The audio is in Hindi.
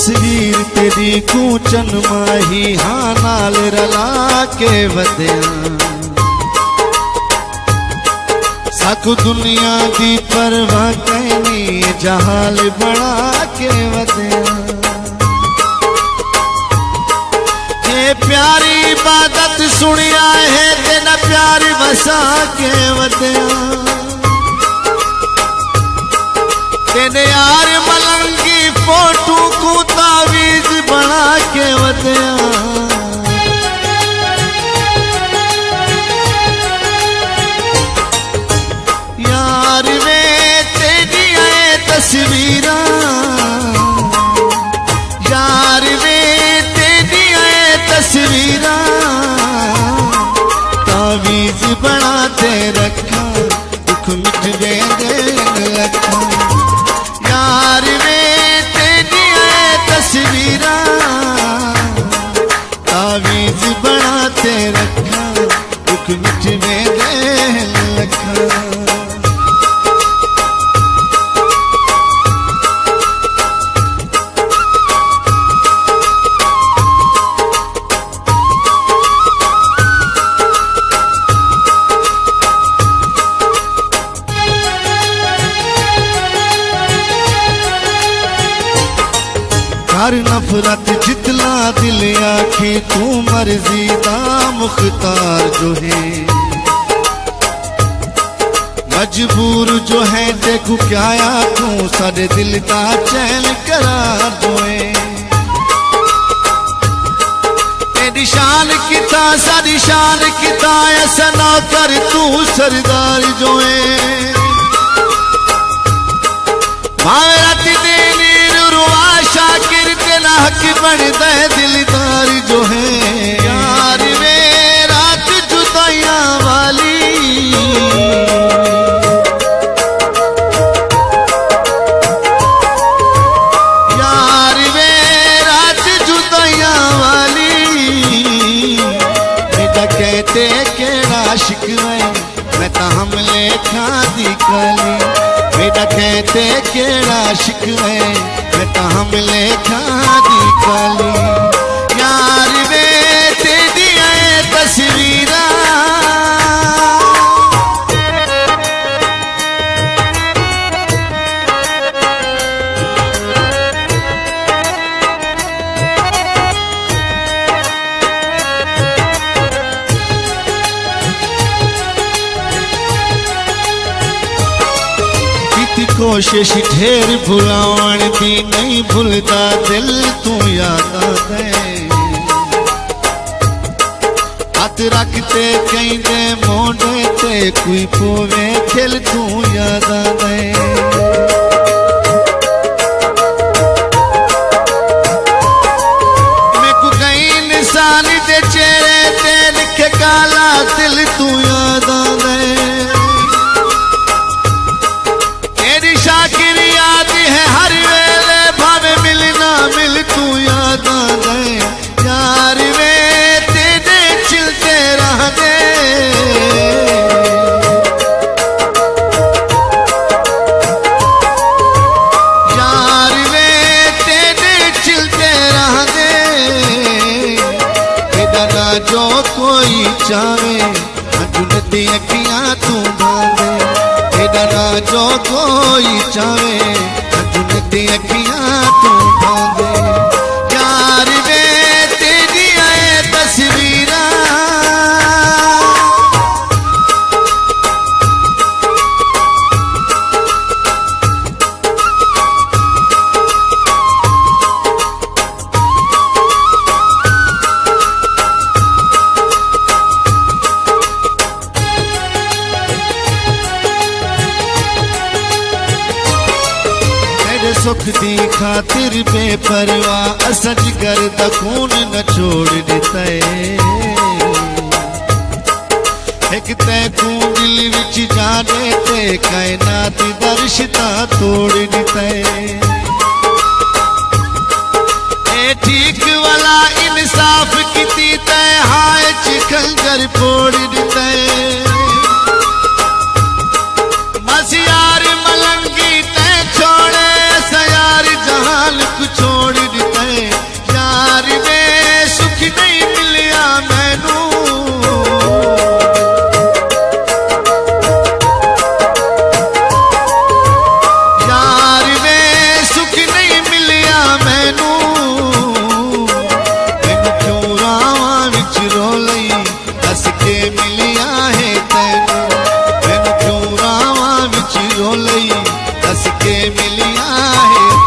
तस्वीर तेरी कूचन माही हाँ नाल रला के वधिया साकू दुनिया दी परवाह कैनी जहाल बड़ा के वधिया ये प्यारी इबादत सुनिया है तेना प्यार वसा के वधिया तेने यार मलंगी फोटू को तावीज बना के वधिया यार वे तेरी आए तस्वीरा यार वे तेरी आए तस्वीरा तावीज बना ते रखा दुख मिट दे रखा यार वे तेरी आए तस्वीरा तावीज बनाते रखा दुख मिटने दे रखा हर नफरत जितला दिल आखी तू मर्जी दा मुख्तार जो है मजबूर जो है देखू क्या तू सारे दिल का चैन करार जो है तेरी शान किता सारी शान किता ऐसा ना कर तू सरदार जो है भारत देनी शाकिर तेरा हक बनता है दिलदार जो है यार वे रात जुदाइयां वाली यार वे रात जुदाइयां वाली बेटा कहते केड़ा शिकवा मैं तो हमले खादी काली बेटा कहते केड़ा शिकवा मैं तो हमले खादी काली यार वे तेरी आए तस्वीरा कोशिश ढेर भुलावन दी नहीं भूलता दिल तू याद आवे हाथ रखते कहीं दे मोड़े ते कोई पोवे खिल तू याद आवे मैं को कहीं निशान दे चेहरे ते लिखे काला दिल तू याद आवे शाकिर याद है हर वेले भावे मिलना मिल तू याद आ गए यार वे तेरे चिलते रह दे यार वे तेरे चिलते रह दे इधर जो कोई चाहे जुनती अखियां तू बांधे डरा जो कोई चाहे जुनती अखियां तू बांधे यार वे तेरी आए तस्वीरा सुख दी खातिर बेपरवाह असज कर खून न छोड़ देते एक तैकू दिल विच जाने ते कायनात दा रिश्ता तोड़ देते ए ठीक वाला इंसाफ किती ते हाय खंजर फोड़ देते बस यार मलंगी ते छोड़े सयार जहान को छोड़ देते लई हस के मिलिया है